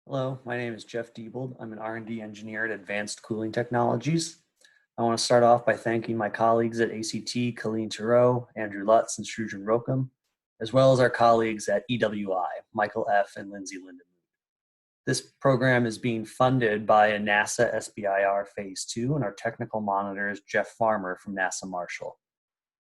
Hello, my name is Jeff Diebold. I'm an R&D engineer at Advanced Cooling Technologies. I want to start off by thanking my colleagues at ACT, Colleen Turow, Andrew Lutz, and Srujan Rokam, as well as our colleagues at EWI, Michael F. and Lindsay Lindemood. This program is being funded by a NASA SBIR Phase 2 and our technical monitor is Jeff Farmer from NASA Marshall.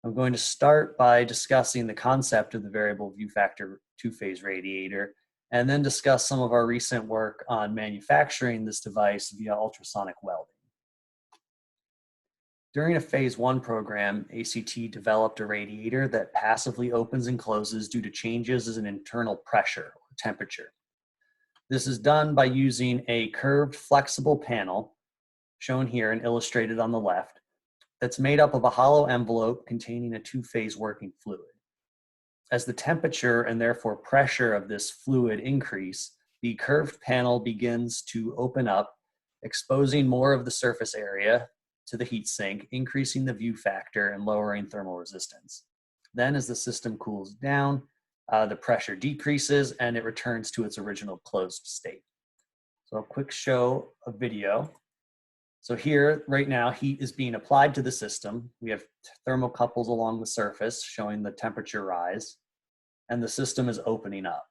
I'm going to start by discussing the concept of the variable view factor two-phase radiator and then discuss some of our recent work on manufacturing this device via ultrasonic welding. During a Phase 1 program, ACT developed a radiator that passively opens and closes due to changes in internal pressure or temperature. This is done by using a curved flexible panel, shown here and illustrated on the left, that's made up of a hollow envelope containing a two-phase working fluid. As the temperature and therefore pressure of this fluid increase, the curved panel begins to open up, exposing more of the surface area to the heat sink, increasing the view factor and lowering thermal resistance. Then as the system cools down, the pressure decreases and it returns to its original closed state. So a quick show of video. So here, right now, heat is being applied to the system. We have thermocouples along the surface showing the temperature rise, and the system is opening up.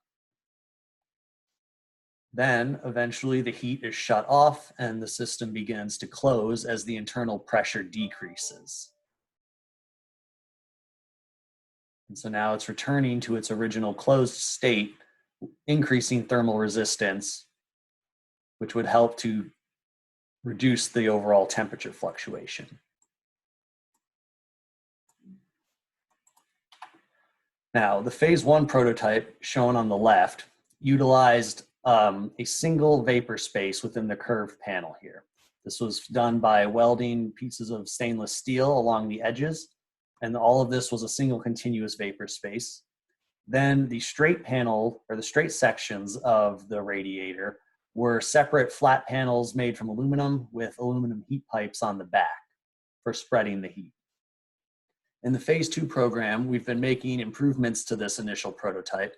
Then, eventually, the heat is shut off, and the system begins to close as the internal pressure decreases. And so now it's returning to its original closed state, increasing thermal resistance, which would help to reduce the overall temperature fluctuation. Now, the Phase 1 prototype shown on the left utilized a single vapor space within the curved panel here. This was done by welding pieces of stainless steel along the edges, and all of this was a single continuous vapor space. Then the straight panel, or the straight sections of the radiator, were separate flat panels made from aluminum with aluminum heat pipes on the back for spreading the heat. In the Phase 2 program, we've been making improvements to this initial prototype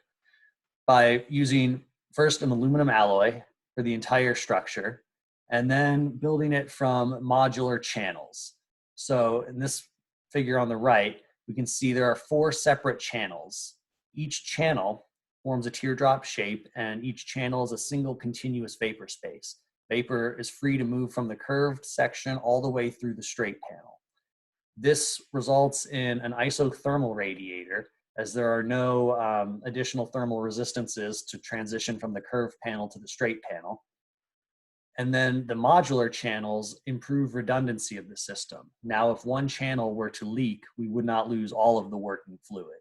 by using first an aluminum alloy for the entire structure, and then building it from modular channels. So in this figure on the right, we can see there are 4 separate channels. Each channel forms a teardrop shape, and each channel is a single continuous vapor space. Vapor is free to move from the curved section all the way through the straight panel. This results in an isothermal radiator, as there are no additional thermal resistances to transition from the curved panel to the straight panel. And then the modular channels improve redundancy of the system. Now, if one channel were to leak, we would not lose all of the working fluid.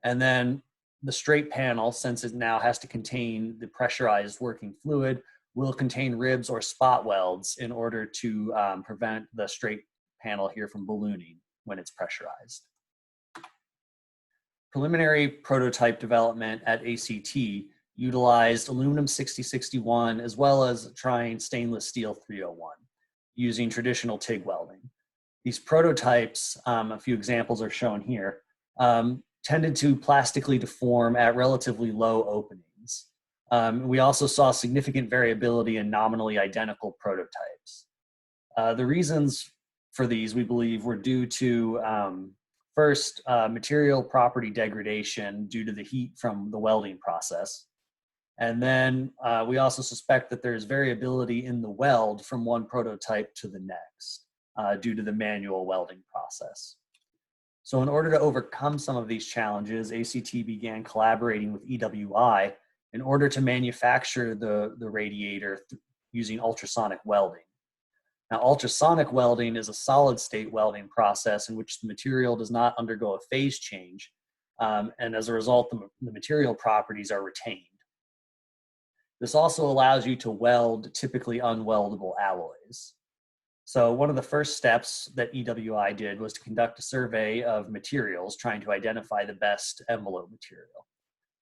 And then the straight panel, since it now has to contain the pressurized working fluid, will contain ribs or spot welds in order to prevent the straight panel here from ballooning when it's pressurized. Preliminary prototype development at ACT utilized aluminum 6061 as well as trying stainless steel 301 using traditional TIG welding. These prototypes, a few examples are shown here, tended to plastically deform at relatively low openings. We also saw significant variability in nominally identical prototypes. The reasons for these, we believe, were due to first, material property degradation due to the heat from the welding process. And then we also suspect that there's variability in the weld from one prototype to the next due to the manual welding process. So in order to overcome some of these challenges, ACT began collaborating with EWI in order to manufacture the radiator using ultrasonic welding. Now, ultrasonic welding is a solid state welding process in which the material does not undergo a phase change, and as a result, the material properties are retained. This also allows you to weld typically unweldable alloys. So one of the first steps that EWI did was to conduct a survey of materials, trying to identify the best envelope material.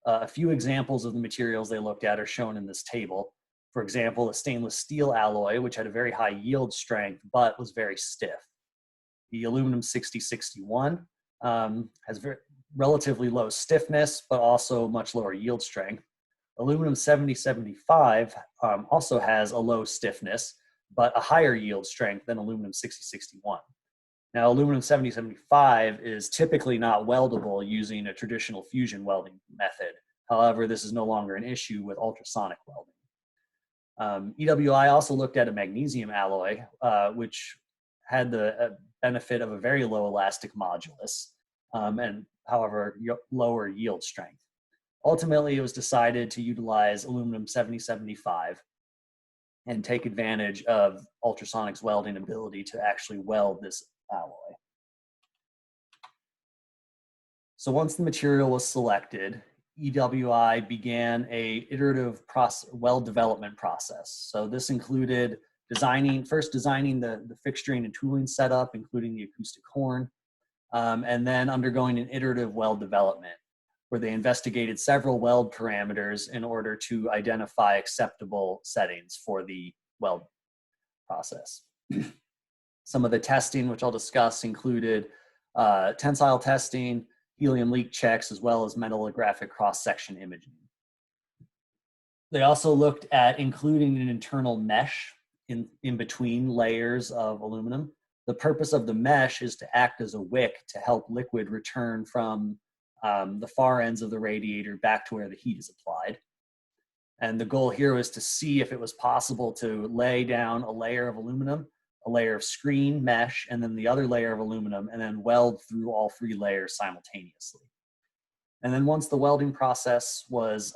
A few examples of the materials they looked at are shown in this table. For example, a stainless steel alloy, which had a very high yield strength, but was very stiff. The aluminum 6061 has relatively low stiffness, but also much lower yield strength. Aluminum 7075 also has a low stiffness, but a higher yield strength than aluminum 6061. Now, aluminum 7075 is typically not weldable using a traditional fusion welding method. However, this is no longer an issue with ultrasonic welding. EWI also looked at a magnesium alloy, which had the benefit of a very low elastic modulus, and however, lower yield strength. Ultimately, it was decided to utilize aluminum 7075 and take advantage of ultrasonic's welding ability to actually weld this alloy. So once the material was selected, EWI began a iterative weld development process. So this included first designing the fixturing and tooling setup, including the acoustic horn, and then undergoing an iterative weld development, where they investigated several weld parameters in order to identify acceptable settings for the weld process. Some of the testing, which I'll discuss, included tensile testing, helium leak checks, as well as metallographic cross-section imaging. They also looked at including an internal mesh in between layers of aluminum. The purpose of the mesh is to act as a wick to help liquid return from the far ends of the radiator back to where the heat is applied. And the goal here was to see if it was possible to lay down a layer of aluminum, a layer of screen mesh, and then the other layer of aluminum, and then weld through all three layers simultaneously. And then once the welding process was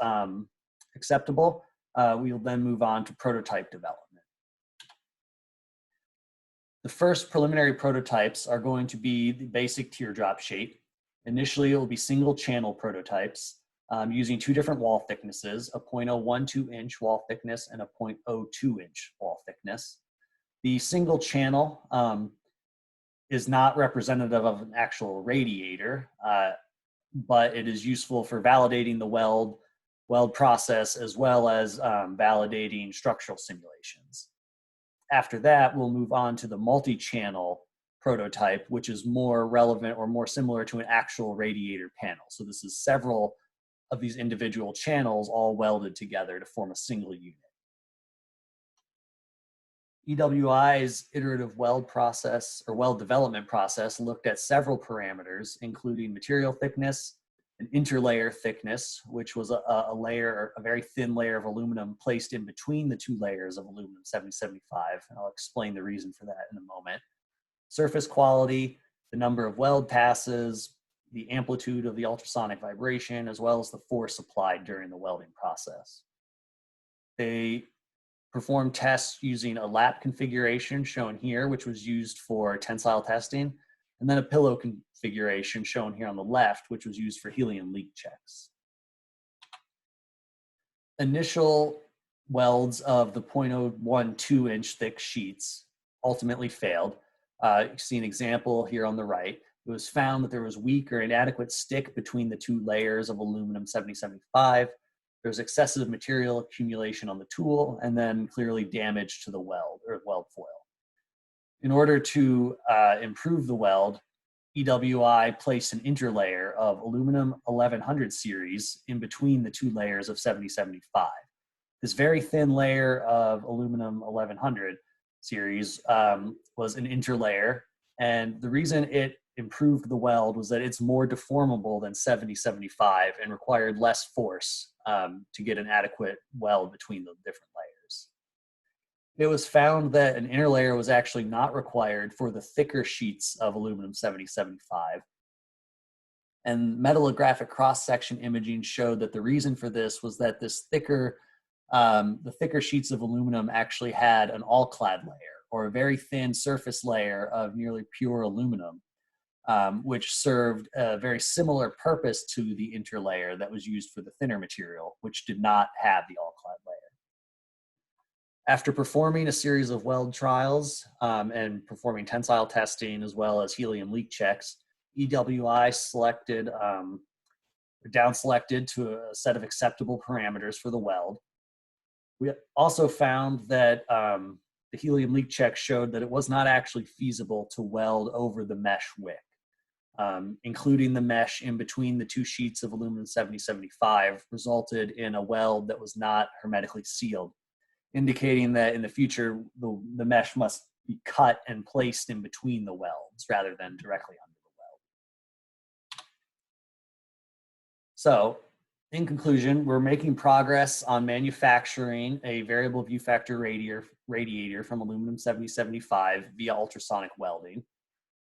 acceptable, we'll then move on to prototype development. The first preliminary prototypes are going to be the basic teardrop shape. Initially, it will be single channel prototypes using two different wall thicknesses, a 0.012 inch wall thickness and a 0.02 inch wall thickness. The single channel is not representative of an actual radiator, but it is useful for validating the weld process as well as validating structural simulations. After that, we'll move on to the multi-channel prototype, which is more relevant or more similar to an actual radiator panel. So this is several of these individual channels all welded together to form a single unit. EWI's iterative weld process or weld development process looked at several parameters, including material thickness, an interlayer thickness, which was a very thin layer of aluminum placed in between the two layers of aluminum 7075. And I'll explain the reason for that in a moment. Surface quality, the number of weld passes, the amplitude of the ultrasonic vibration, as well as the force applied during the welding process. They performed tests using a lap configuration shown here, which was used for tensile testing, and then a pillow configuration shown here on the left, which was used for helium leak checks. Initial welds of the 0.012 inch thick sheets ultimately failed. You see an example here on the right. It was found that there was weak or inadequate stick between the two layers of aluminum 7075. There was excessive material accumulation on the tool, and then clearly damage to the weld or weld foil. In order to improve the weld, EWI placed an interlayer of aluminum 1100 series in between the two layers of 7075. This very thin layer of aluminum 1100 series was an interlayer, and the reason it improved the weld was that it's more deformable than 7075 and required less force to get an adequate weld between the different layers. It was found that an interlayer was actually not required for the thicker sheets of aluminum 7075. And metallographic cross-section imaging showed that the reason for this was that this the thicker sheets of aluminum actually had an all-clad layer, or a very thin surface layer of nearly pure aluminum, which served a very similar purpose to the interlayer that was used for the thinner material, which did not have the all-clad layer. After performing a series of weld trials and performing tensile testing as well as helium leak checks, EWI down-selected to a set of acceptable parameters for the weld. We also found that the helium leak check showed that it was not actually feasible to weld over the mesh wick. including the mesh in between the two sheets of aluminum 7075, resulted in a weld that was not hermetically sealed, indicating that in the future, the mesh must be cut and placed in between the welds rather than directly under the weld. So, in conclusion, we're making progress on manufacturing a variable view factor radiator from aluminum 7075 via ultrasonic welding.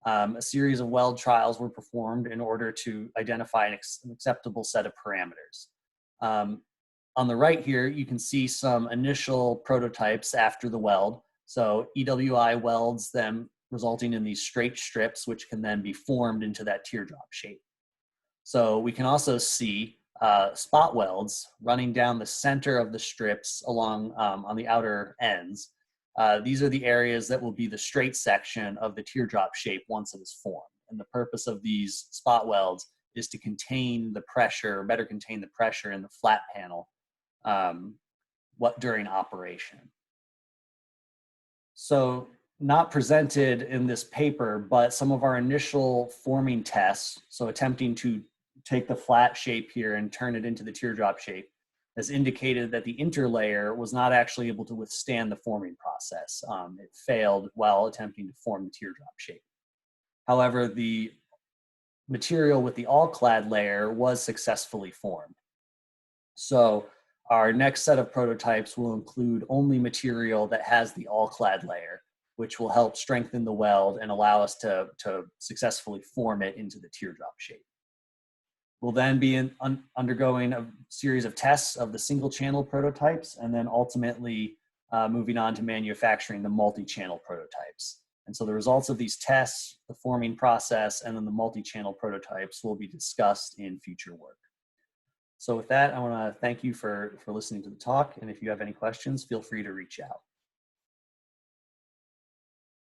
A series of weld trials were performed in order to identify an acceptable set of parameters. On the right here, you can see some initial prototypes after the weld. So EWI welds them, resulting in these straight strips, which can then be formed into that teardrop shape. So we can also see spot welds running down the center of the strips along on the outer ends. These are the areas that will be the straight section of the teardrop shape once it is formed. And the purpose of these spot welds is to contain the pressure, better contain the pressure in the flat panel during operation. So not presented in this paper, but some of our initial forming tests, so attempting to take the flat shape here and turn it into the teardrop shape, has indicated that the interlayer was not actually able to withstand the forming process. It failed while attempting to form the teardrop shape. However, the material with the all-clad layer was successfully formed. So our next set of prototypes will include only material that has the all-clad layer, which will help strengthen the weld and allow us to successfully form it into the teardrop shape. We'll then be undergoing a series of tests of the single channel prototypes, and then ultimately moving on to manufacturing the multi-channel prototypes. And so the results of these tests, the forming process, and then the multi-channel prototypes will be discussed in future work. So with that, I want to thank you for listening to the talk, and if you have any questions, feel free to reach out.